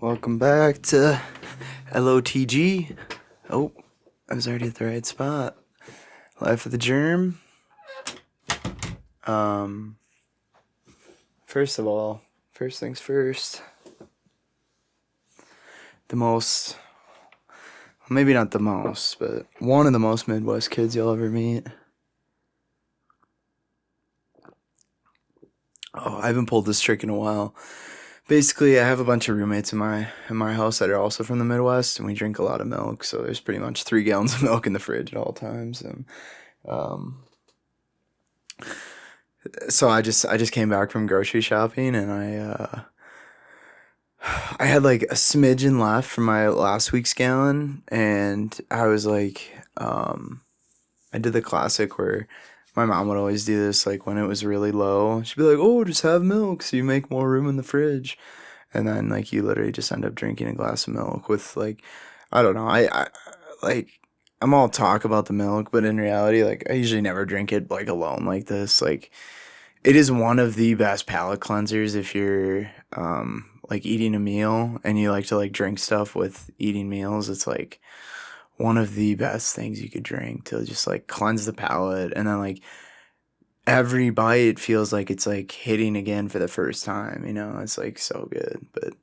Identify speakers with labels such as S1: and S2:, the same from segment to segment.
S1: Welcome back to LOTG. Oh, I was already at the right spot. Life of the Germ. First of all, first things first. The most, maybe not the most, but one of the most Midwest kids you'll ever meet. Oh, I haven't pulled this trick in a while. Basically, I have a bunch of roommates in my house that are also from the Midwest, and we drink a lot of milk. So there's pretty much 3 gallons of milk in the fridge at all times. And so I just came back from grocery shopping, and I had like a smidgen left from my last week's gallon, and I was like, I did the classic where my mom would always do this, like when it was really low. She'd be like, "Oh, just have milk so you make more room in the fridge." And then like you literally just end up drinking a glass of milk with like, I don't know, I like I'm all talk about the milk, but in reality, like I usually never drink it like alone like this. Like it is one of the best palate cleansers if you're like eating a meal and you like to like drink stuff with eating meals. It's like one of the best things you could drink to just like cleanse the palate, and then like every bite feels like it's like hitting again for the first time, it's like so good. But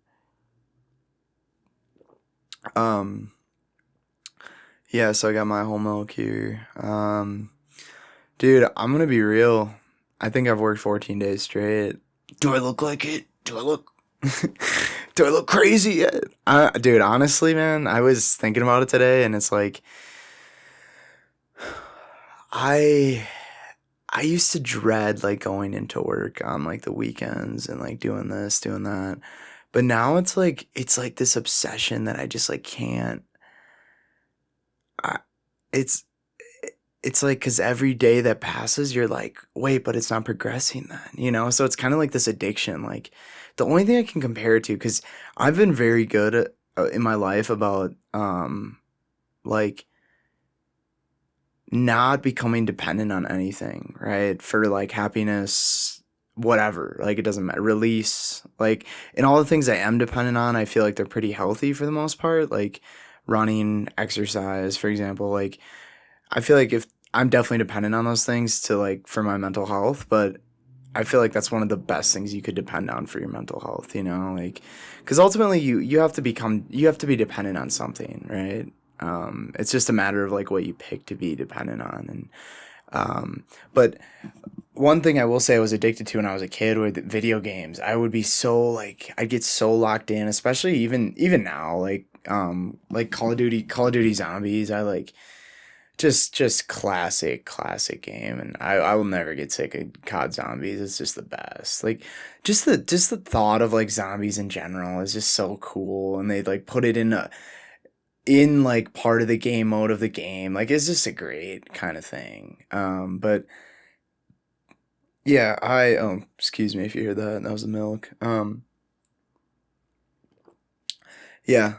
S1: yeah, so I got my whole milk here. Dude, I'm gonna be real. I think I've worked 14 days straight. Do I look like it? Do I look do I look crazy yet? Dude, honestly, man, I was thinking about it today, and it's like I I used to dread like going into work on like the weekends and like doing this, doing that. But now it's like this obsession that I just like can't. I, it's it's like cuz every day that passes you're like, "Wait, but it's not progressing then." So it's kind of like this addiction. Like the only thing I can compare it to, cuz I've been very good in my life about like not becoming dependent on anything, right? For like happiness, whatever. Like it doesn't matter. Release. Like in all the things I am dependent on, I feel like they're pretty healthy for the most part. Like running, exercise, for example. Like I feel like if I'm definitely dependent on those things to like for my mental health, but I feel like that's one of the best things you could depend on for your mental health, like cuz ultimately you have to be dependent on something, right? It's just a matter of like what you pick to be dependent on. And but one thing I will say I was addicted to when I was a kid were the video games. I would be so like I'd get so locked in, especially even now, like Call of Duty Zombies. I like just classic game, and I will never get sick of COD Zombies. It's just the best. Like just the thought of like zombies in general is just so cool, and they like put it in like part of the game mode of the game. Like it's just a great kind of thing. But yeah, excuse me if you hear that. That was the milk. Yeah,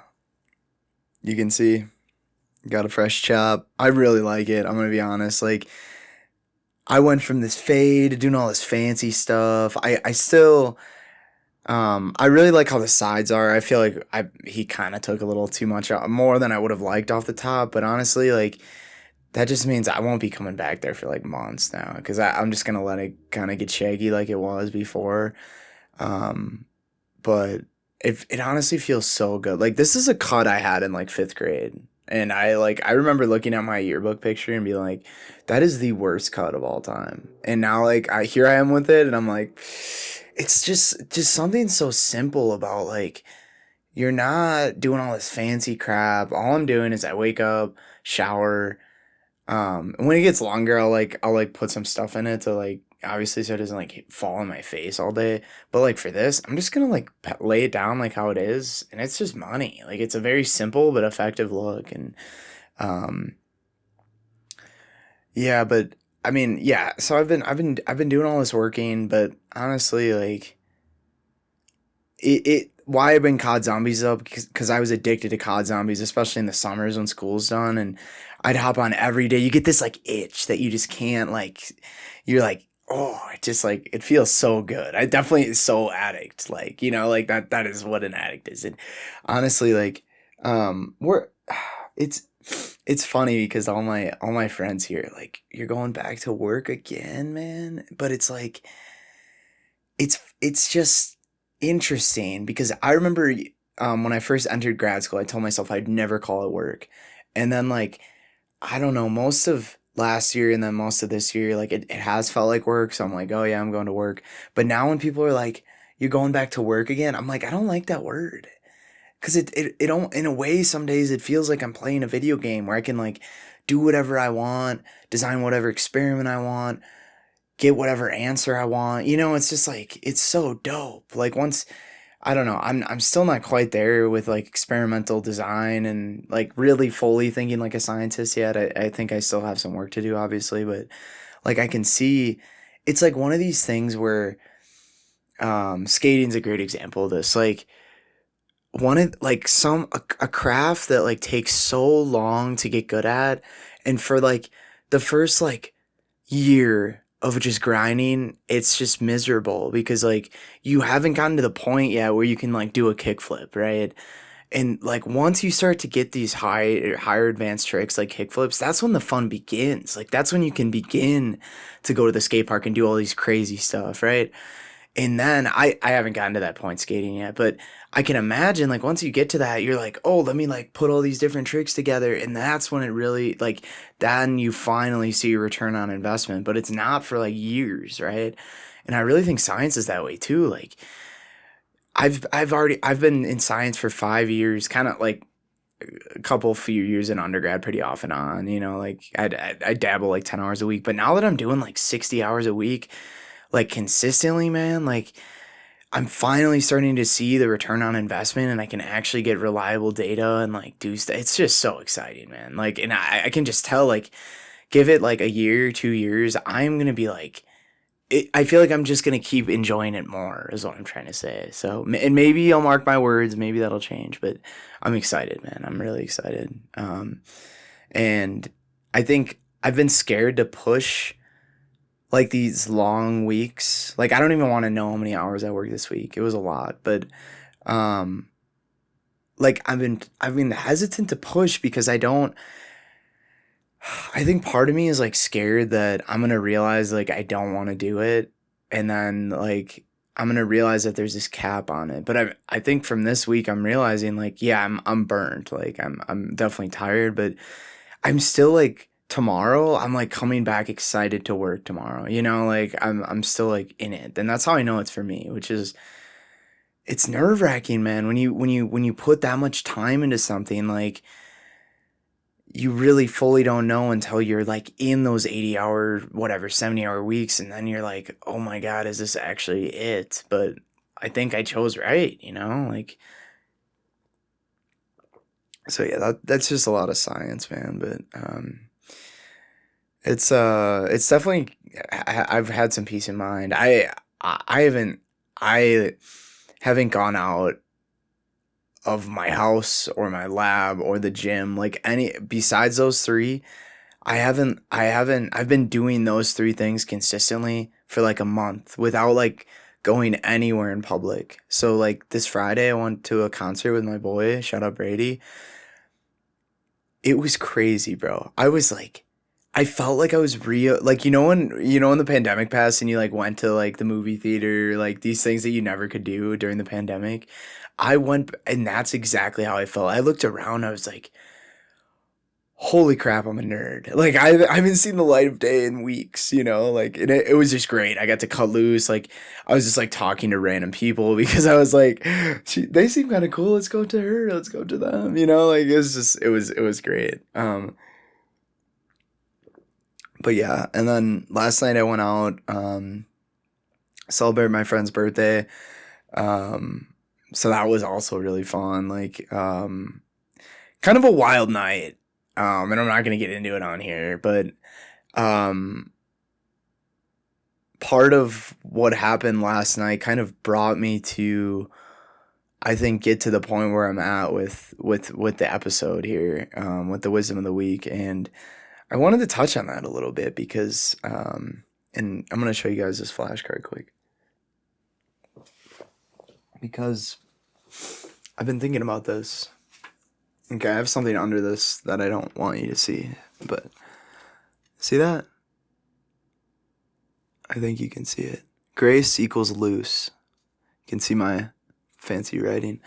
S1: you can see got a fresh chop. I really like it. I'm gonna be honest. Like I went from this fade to doing all this fancy stuff. I still I really like how the sides are. I feel like he kind of took a little too much out, more than I would have liked off the top. But honestly, like that just means I won't be coming back there for like months now, because I'm just gonna let it kind of get shaggy like it was before. Um, but it honestly feels so good. Like this is a cut I had in like 5th grade. And I remember looking at my yearbook picture and being like, that is the worst cut of all time. And now like here I am with it, and I'm like, it's just something so simple about like you're not doing all this fancy crap. All I'm doing is I wake up, shower, and when it gets longer, I'll put some stuff in it to like obviously so it doesn't like fall on my face all day. But like for this, I'm just gonna like lay it down like how it is, and it's just money. Like it's a very simple but effective look. And um, yeah, but I mean, yeah. So I've been doing all this working, but honestly, like it why I've been COD Zombies up, because I was addicted to COD Zombies, especially in the summers when school's done, and I'd hop on every day. You get this like itch that you just can't like. You're like, oh, it just like it feels so good. I definitely so addict, like, like that is what an addict is. And honestly, like, we're it's it's funny because all my friends here, like, you're going back to work again, man. But it's like it's just interesting because I remember when I first entered grad school, I told myself I'd never call it work. And then, like, I don't know, most of last year and then most of this year, like, it has felt like work. So I'm like, oh yeah, I'm going to work. But now when people are like, you're going back to work again, I'm like, I don't like that word. Cause it don't, in a way, some days it feels like I'm playing a video game where I can, like, do whatever I want, design whatever experiment I want, get whatever answer I want. It's just like, it's so dope. Like, once, I don't know, I'm still not quite there with, like, experimental design and, like, really fully thinking like a scientist yet. I think I still have some work to do, obviously, but, like, I can see it's like one of these things where skating's a great example of this. Like, one of, like, a craft that, like, takes so long to get good at, and for, like, the first, like, year of just grinding, it's just miserable because, like, you haven't gotten to the point yet where you can, like, do a kickflip, right? And, like, once you start to get these higher advanced tricks like kickflips, that's when the fun begins. Like, that's when you can begin to go to the skate park and do all these crazy stuff, right? And then I haven't gotten to that point skating yet, but I can imagine, like, once you get to that, you're like, oh, let me, like, put all these different tricks together. And that's when it really, like, then you finally see your return on investment, but it's not for, like, years, right? And I really think science is that way too. Like, I've been in science for 5 years, kind of like a couple few years in undergrad, pretty off and on, like I dabble like 10 hours a week, but now that I'm doing like 60 hours a week, like, consistently, man, like, I'm finally starting to see the return on investment, and I can actually get reliable data and, like, do stuff. It's just so exciting, man. Like, and I can just tell, like, give it like a year, 2 years, I'm gonna be like, I feel like I'm just gonna keep enjoying it more, is what I'm trying to say. So, and maybe I'll mark my words, maybe that'll change, but I'm excited, man. I'm really excited. And I think I've been scared to push, like, these long weeks. Like, I don't even want to know how many hours I worked this week. It was a lot, but um like, I've been hesitant to push because I think part of me is, like, scared that I'm going to realize, like, I don't want to do it, and then, like, I'm going to realize that there's this cap on it. But I think from this week I'm realizing, like, yeah, I'm burnt. Like, I'm definitely tired, but I'm still, like, tomorrow, I'm, like, coming back excited to work tomorrow. Like, I'm still, like, in it. And that's how I know it's for me, which is, it's nerve-wracking, man. When you put that much time into something, like, you really fully don't know until you're, like, in those 80-hour, whatever, 70-hour weeks, and then you're like, "Oh my god, is this actually it?" But I think I chose right, like, so yeah, that's just a lot of science, man. But it's definitely, I've had some peace in mind. I haven't I haven't gone out of my house or my lab or the gym, like, any besides those three. I've been doing those three things consistently for like a month without, like, going anywhere in public. So, like, this Friday I went to a concert with my boy, shout out Brady. It was crazy, bro. I was like, I felt like I was real. Like, when the pandemic passed and you, like, went to, like, the movie theater, like, these things that you never could do during the pandemic. I went, and that's exactly how I felt. I looked around, I was like, holy crap, I'm a nerd. Like, I haven't seen the light of day in weeks, like, and it was just great. I got to cut loose. Like, I was just, like, talking to random people because I was like, they seem kind of cool. Let's go to her. Let's go to them. Like, it was great. But yeah, and then last night I went out, celebrate my friend's birthday. Um, so that was also really fun. Like, kind of a wild night. And I'm not gonna get into it on here, but um, part of what happened last night kind of brought me to, I think, get to the point where I'm at with the episode here, with the wisdom of the week. And I wanted to touch on that a little bit because And I'm going to show you guys this flashcard quick. Because I've been thinking about this. Okay, I have something under this that I don't want you to see. But see that? I think you can see it. Grace equals loose. You can see my fancy writing.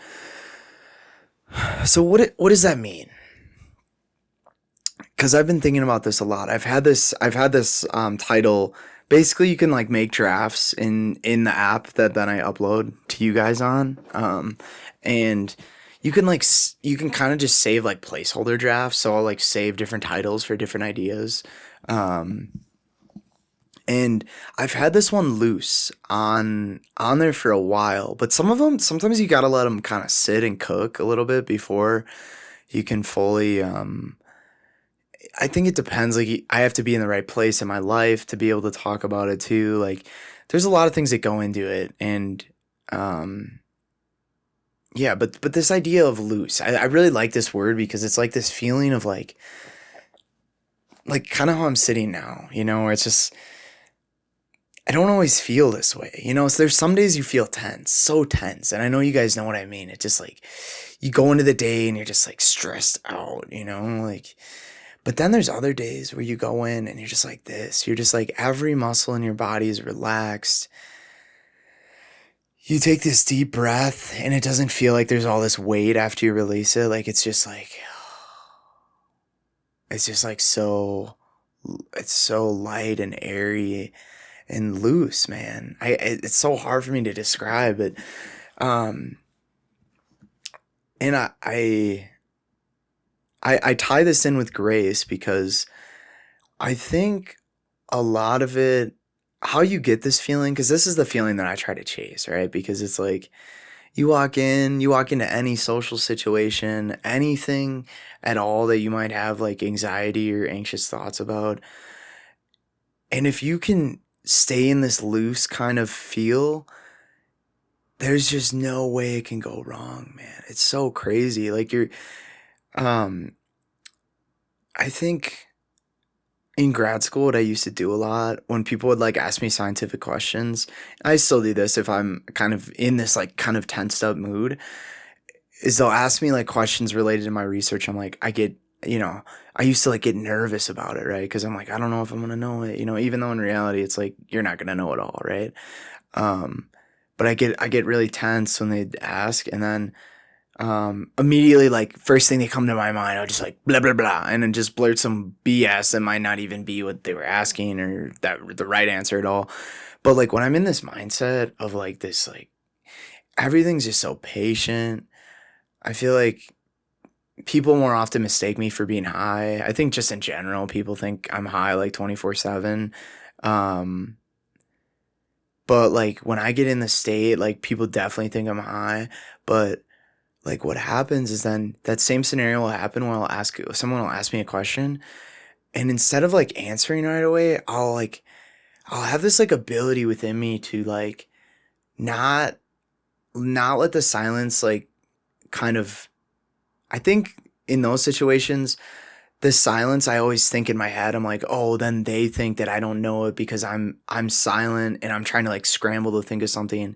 S1: So what does that mean? Because I've been thinking about this a lot. I've had this title. Basically, you can like make drafts in the app that then I upload to you guys on, and you can you can kind of just save like placeholder drafts. So I'll like save different titles for different ideas. And I've had this one loose on there for a while, but some of them, sometimes you gotta let them kind of sit and cook a little bit before you can fully. I think it depends. Like I have to be in the right place in my life to be able to talk about it too. Like there's a lot of things that go into it, and yeah. But this idea of loose, I really like this word because it's like this feeling of like kind of how I'm sitting now, where it's just. I don't always feel this way, so there's some days you feel tense, so tense. And I know you guys know what I mean. It's just like you go into the day and you're just like stressed out, but then there's other days where you go in and you're just like this. You're just like every muscle in your body is relaxed. You take this deep breath and it doesn't feel like there's all this weight after you release it. Like it's just like it's so light and airy and loose, man. It's so hard for me to describe it. And I tie this in with grace because I think a lot of it, how you get this feeling, because this is the feeling that I try to chase, right? Because it's like you walk into any social situation, anything at all that you might have like anxiety or anxious thoughts about. And if you can stay in this loose kind of feel, there's just no way it can go wrong, man. It's so crazy. Like I think in grad school, what I used to do a lot when people would like ask me scientific questions, I still do this if I'm kind of in this like kind of tensed up mood, is they'll ask me like questions related to my research. I'm like, I used to like get nervous about it, right? Because I'm like, I don't know if I'm gonna know it, even though in reality it's like you're not gonna know it all, right? But I get really tense when they ask, and then immediately like first thing they come to my mind, I'll just like blah blah blah, and then just blurt some BS that might not even be what they were asking or that the right answer at all. But like when I'm in this mindset of like this, like everything's just so patient, I feel like people more often mistake me for being high. I think just in general, people think I'm high like 24/7. But like when I get in the state, like people definitely think I'm high. But like what happens is then that same scenario will happen when someone will ask me a question, and instead of like answering right away, I'll have this like ability within me to like not let the silence like kind of. I think in those situations, the silence, I always think in my head, I'm like, oh, then they think that I don't know it because I'm silent and I'm trying to like scramble to think of something.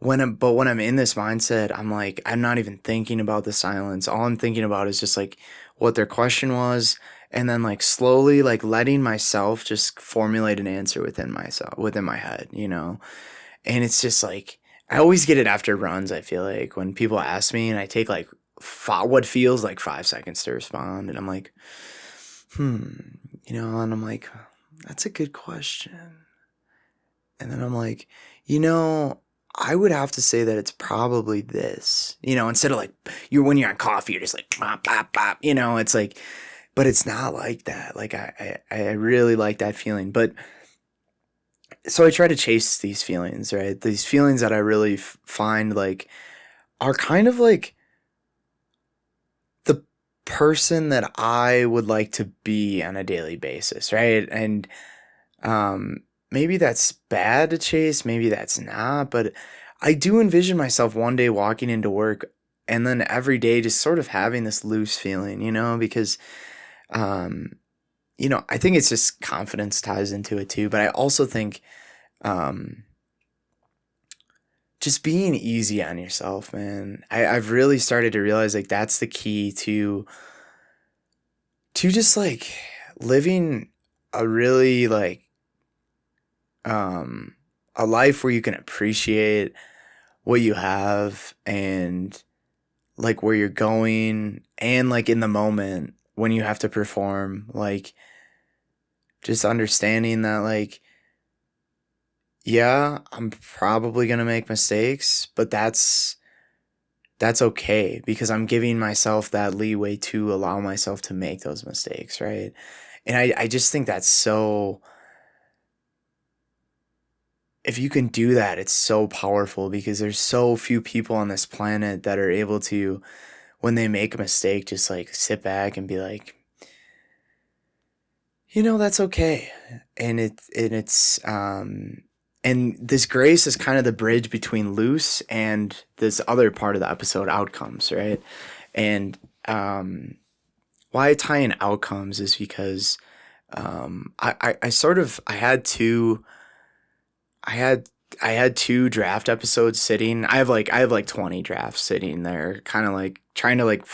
S1: But when I'm in this mindset, I'm like, I'm not even thinking about the silence. All I'm thinking about is just like what their question was, and then like slowly like letting myself just formulate an answer within my head, And it's just like I always get it after runs. I feel like when people ask me and I take like what feels like 5 seconds to respond, and I'm like, and I'm like, that's a good question. And then I'm like, I would have to say that it's probably this, instead of like when you're on coffee, you're just like, bop, bop, bop, it's like, but it's not like that. Like I really like that feeling. But so I try to chase these feelings, right? These feelings that I really find like are kind of like the person that I would like to be on a daily basis, right? And maybe that's bad to chase, maybe that's not, but I do envision myself one day walking into work and then every day just sort of having this loose feeling, because I think it's just confidence ties into it too, but I also think um, just being easy on yourself, man. I've really started to realize like that's the key to just like living a really like um a life where you can appreciate what you have and like where you're going and like in the moment when you have to perform, like just understanding that like yeah, I'm probably going to make mistakes, but that's okay because I'm giving myself that leeway to allow myself to make those mistakes, right? And I just think that's so, if you can do that, it's so powerful because there's so few people on this planet that are able to, when they make a mistake, just like sit back and be like, that's okay. And this grace is kind of the bridge between loose and this other part of the episode, outcomes, right? And why I tie in outcomes is because I sort of I had I had two draft episodes sitting. I have like 20 drafts sitting there, kind of like trying to like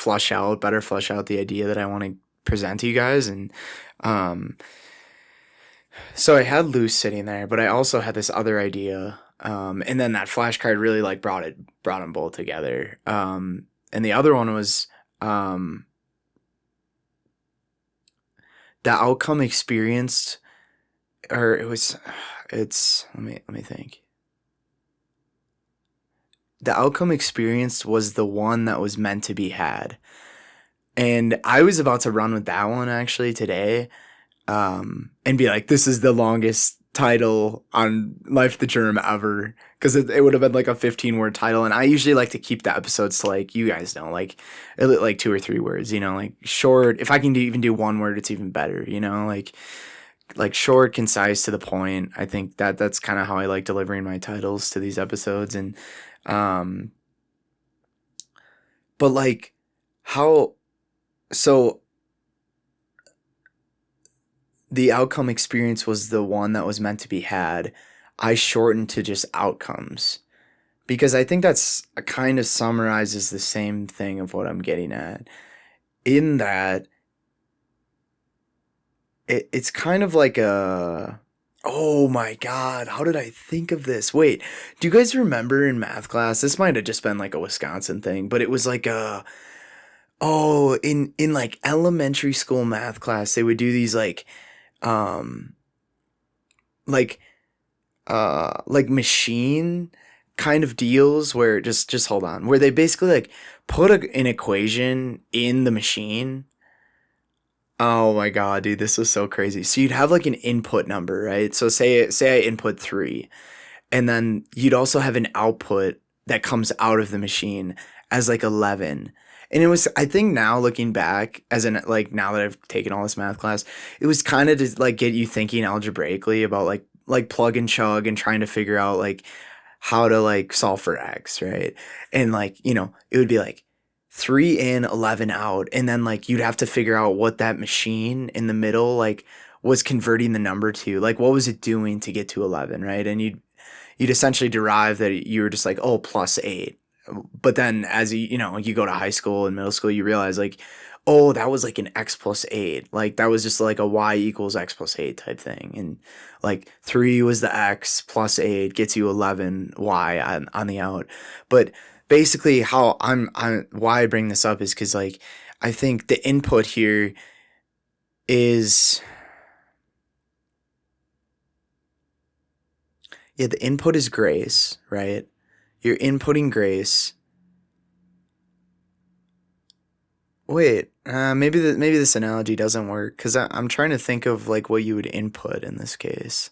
S1: better flush out the idea that I want to present to you guys. And um so I had loose sitting there, but I also had this other idea. And then that flashcard really like brought them both together. And the other one was um the outcome experienced, or it's let me think. The outcome experienced was the one that was meant to be had. And I was about to run with that one actually today, and be like, this is the longest title on Life the Germ ever. Because it would have been like a 15-word title. And I usually like to keep the episodes to like, you guys know, like 2 or 3 words, like short. If I can even do one word, it's even better, like short, concise, to the point. I think that's kind of how I like delivering my titles to these episodes. And um but like how so the outcome experience was the one that was meant to be had. I shortened to just outcomes because I think that's kind of summarizes the same thing of what I'm getting at. In that it's kind of like a, oh my god, how did I think of this? Wait, do you guys remember in math class? This might have just been like a Wisconsin thing, but it was like a, oh, in like elementary school math class, they would do these um like like machine kind of deals where just hold on, where they basically like put an equation in the machine. Oh my god, dude, this was so crazy. So you'd have like an input number, right? So say I input 3, and then you'd also have an output that comes out of the machine as like 11. And it was, I think now looking back, as in like now that I've taken all this math class, it was kind of to like get you thinking algebraically about like plug and chug and trying to figure out like how to like solve for x, right? And like, it would be like 3 in, 11 out, and then like you'd have to figure out what that machine in the middle like was converting the number to, like what was it doing to get to 11, right? And you'd essentially derive that you were just like, oh, +8. But then as you go to high school and middle school, you realize like, oh, that was like an x plus 8. Like that was just like a y equals x plus 8 type thing. And like 3 was the x plus 8 gets you 11 y on the out. But basically how I'm why I bring this up is because like I think the input here is, yeah, the input is grace, right? You're inputting grace. Wait, maybe this analogy doesn't work because I'm trying to think of like what you would input in this case.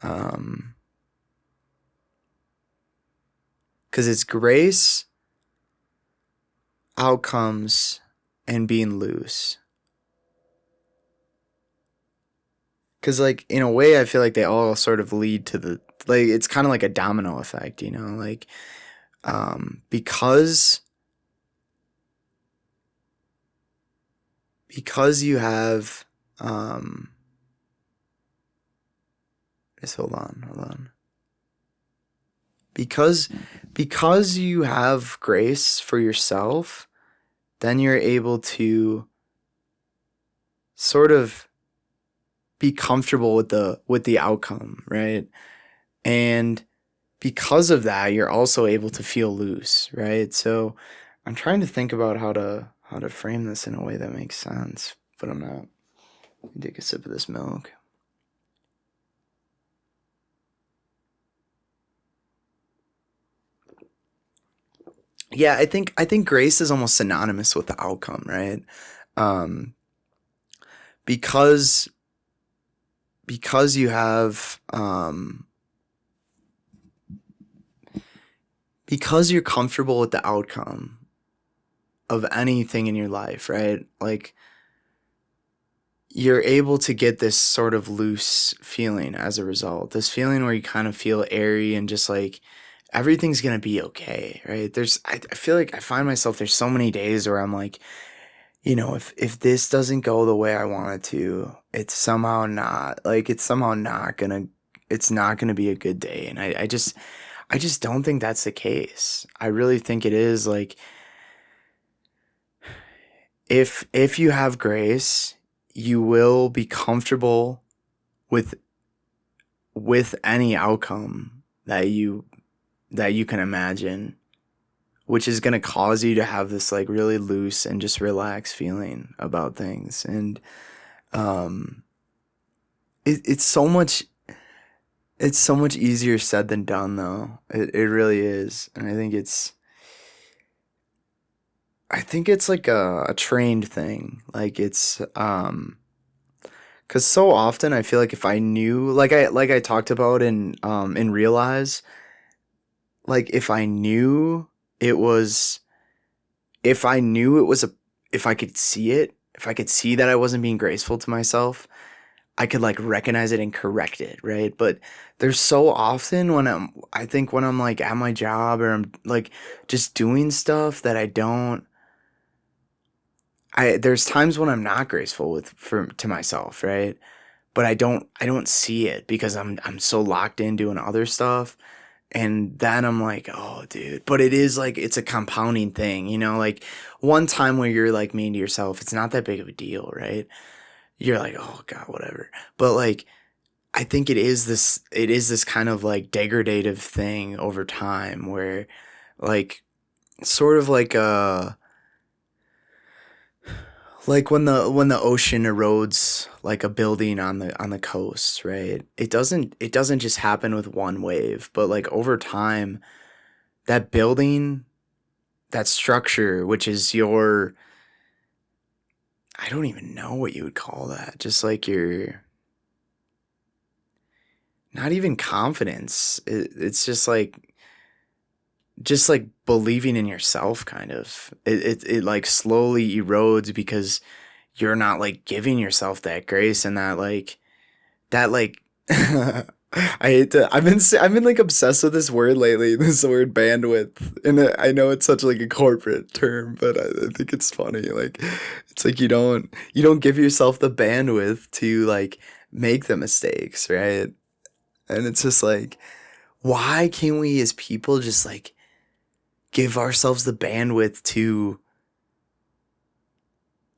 S1: Um, because it's grace, outcomes, and being loose. Because like in a way, I feel like they all sort of lead to the, like it's kind of like a domino effect, like because you have Um, just hold on. Because you have grace for yourself, then you're able to sort of be comfortable with the outcome, right? And because of that, you're also able to feel loose, right? So I'm trying to think about how to frame this in a way that makes sense, but I'm not. Let me take a sip of this milk. Yeah, I think grace is almost synonymous with the outcome, right? Um, because you have because you're comfortable with the outcome of anything in your life, right? Like you're able to get this sort of loose feeling as a result. This feeling where you kind of feel airy and just like everything's gonna be okay, right? I feel like I find myself there's so many days where I'm like, if this doesn't go the way I want it to, it's somehow not gonna be a good day. And I just don't think that's the case. I really think it is like if you have grace, you will be comfortable with any outcome that you can imagine, which is going to cause you to have this like really loose and just relaxed feeling about things. And um it's so much easier said than done though. It really is. And I think it's like a trained thing. Like it's cuz so often I feel like if I knew like I talked about in Realize, like it was if I knew it was a if I could see it, if I could see that I wasn't being graceful to myself, I could like recognize it and correct it, right? But there's so often I think when I'm like at my job or I'm like just doing stuff that there's times when I'm not graceful to myself, right? But I don't see it because I'm so locked in doing other stuff. And then I'm like, oh, dude. But it is like, it's a compounding thing, like one time where you're like mean to yourself, it's not that big of a deal, right? You're like, oh, God, whatever. But like, I think it is this kind of like degradative thing over time where like, sort of like when the ocean erodes like a building on the coast, right? It doesn't just happen with one wave, but like over time, that building, that structure, which is your, I don't even know what you would call that. Just like your, not even confidence. It's just like believing in yourself, kind of. It like slowly erodes because you're not like giving yourself that grace and that like I hate to. I've been like obsessed with this word lately. This word bandwidth, and I know it's such like a corporate term, but I think it's funny. Like, it's like you don't give yourself the bandwidth to like make the mistakes, right? And it's just like, why can't we as people just like give ourselves the bandwidth to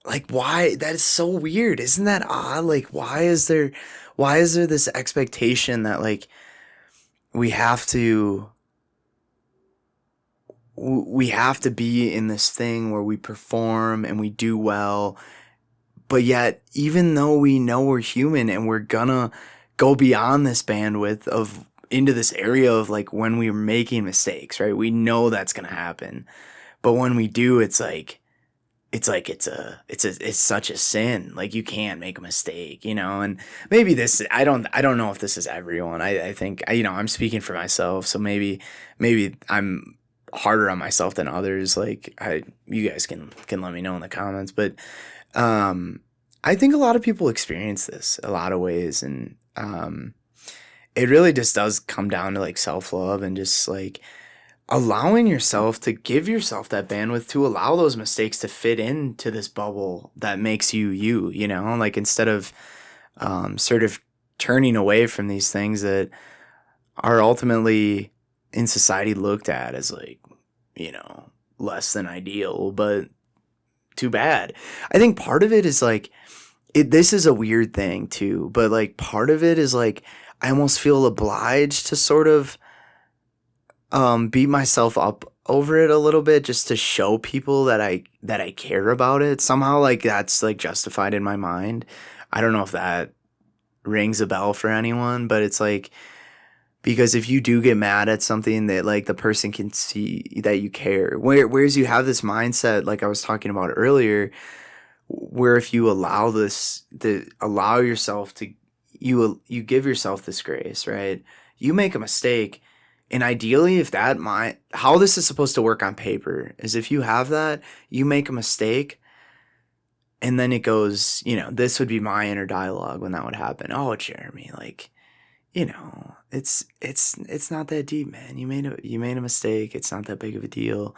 S1: like why that is so weird, isn't that odd? Like why is there this expectation that like we have to we have to be in this thing where we perform and we do well, but yet even though we know we're human and we're gonna go beyond this bandwidth of into this area of like when we're making mistakes, right? We know that's gonna happen, but when we do, it's such a sin. Like you can't make a mistake, and maybe I don't know if this is everyone. I think I'm speaking for myself, so maybe I'm harder on myself than others. Like you guys can let me know in the comments, but um I think a lot of people experience this a lot of ways, and it really just does come down to like self-love and just like allowing yourself to give yourself that bandwidth to allow those mistakes to fit into this bubble that makes you you, you know, like instead of sort of turning away from these things that are ultimately in society looked at as like, you know, less than ideal, but too bad. I think part of it is like this is a weird thing too, but like part of it is like I almost feel obliged to sort of beat myself up over it a little bit just to show people that I care about it. Somehow like that's like justified in my mind. I don't know if that rings a bell for anyone, but it's like because if you do get mad at something that like the person can see that you care. Whereas you have this mindset like I was talking about earlier where if you allow this to allow yourself to you give yourself this grace, right? You make a mistake and ideally if that might how this is supposed to work on paper is if you have that, you make a mistake and then it goes, you know, this would be my inner dialogue when that would happen. Oh, Jeremy, like, you know, it's not that deep, man. You made a mistake. It's not that big of a deal.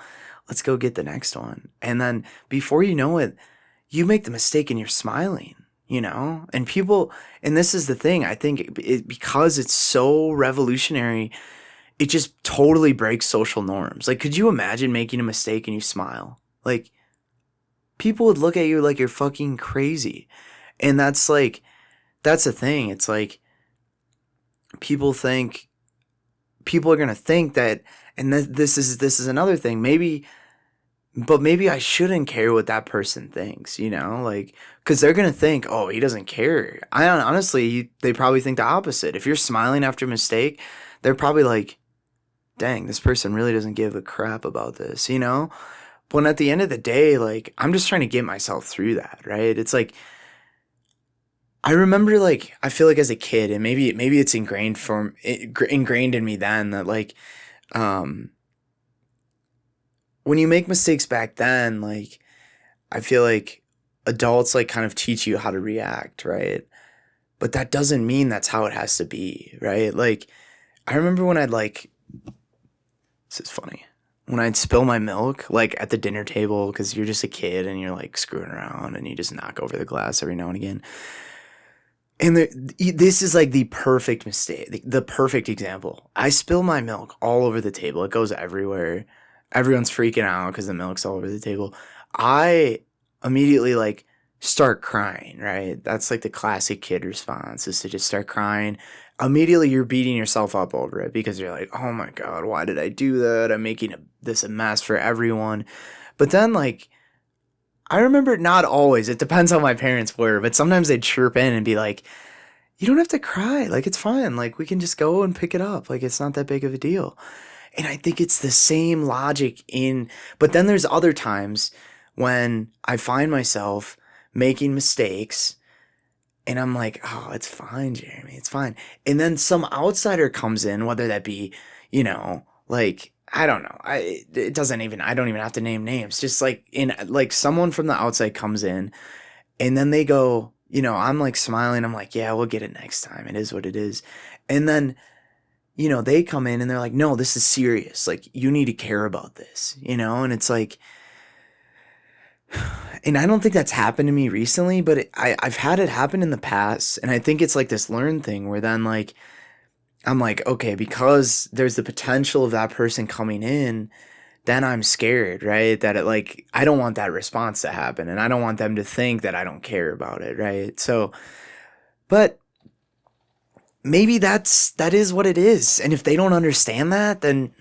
S1: Let's go get the next one. And then before you know it, you make the mistake and you're smiling, you know? And people and this is the thing, I think because it's so revolutionary, it just totally breaks social norms. Like could you imagine making a mistake and you smile? Like people would look at you like you're fucking crazy. And that's the thing. It's like people think people are going to think that and this is another thing. Maybe I shouldn't care what that person thinks, you know? Like cuz they're going to think, "Oh, he doesn't care." Honestly, they probably think the opposite. If you're smiling after a mistake, they're probably like, "Dang, this person really doesn't give a crap about this," you know? But at the end of the day, like I'm just trying to get myself through that, right? It's like I remember like I feel like as a kid, and maybe it's ingrained in me then that like um, when you make mistakes back then, like I feel like adults like kind of teach you how to react, right? But that doesn't mean that's how it has to be, right? Like I remember when I'd like this is funny. When I'd spill my milk, like at the dinner table, because you're just a kid and you're like screwing around and you just knock over the glass every now and again. And this is like the perfect mistake, the perfect example. I spill my milk all over the table. It goes everywhere. Everyone's freaking out because the milk's all over the table. I immediately like start crying, right? That's like the classic kid response is to just start crying. Immediately you're beating yourself up over it because you're like, oh my God, why did I do that? I'm making this a mess for everyone. But then like I remember not always. It depends how my parents were, but sometimes they'd chirp in and be like, "You don't have to cry. Like it's fine. Like we can just go and pick it up. Like it's not that big of a deal." And I think it's the same logic in but then there's other times when I find myself making mistakes and I'm like, "Oh, it's fine, Jeremy. It's fine." And then some outsider comes in, whether that be, you know, like I don't know. It doesn't even I don't even have to name names. Just like in like someone from the outside comes in and then they go, you know, I'm like smiling. I'm like, "Yeah, we'll get it next time. It is what it is." And then, you know, they come in and they're like, "No, this is serious. Like you need to care about this." You know, and it's like and I don't think that's happened to me recently, but I've had it happen in the past, and I think it's like this learned thing where then like I'm like, okay, because there's the potential of that person coming in, then I'm scared, right? That it like I don't want that response to happen, and I don't want them to think that I don't care about it, right? So, but maybe that is what it is, and if they don't understand that, then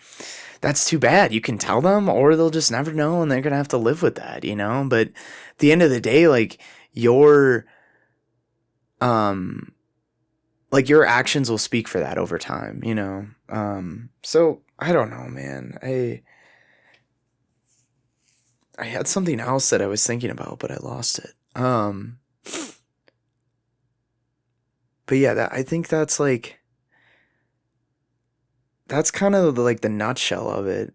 S1: that's too bad. You can tell them, or they'll just never know, and they're gonna have to live with that, you know. But at the end of the day, um like your actions will speak for that over time, you know. So I don't know, man. I had something else that I was thinking about, but I lost it. But yeah, I think that's like that's kind of like the nutshell of it.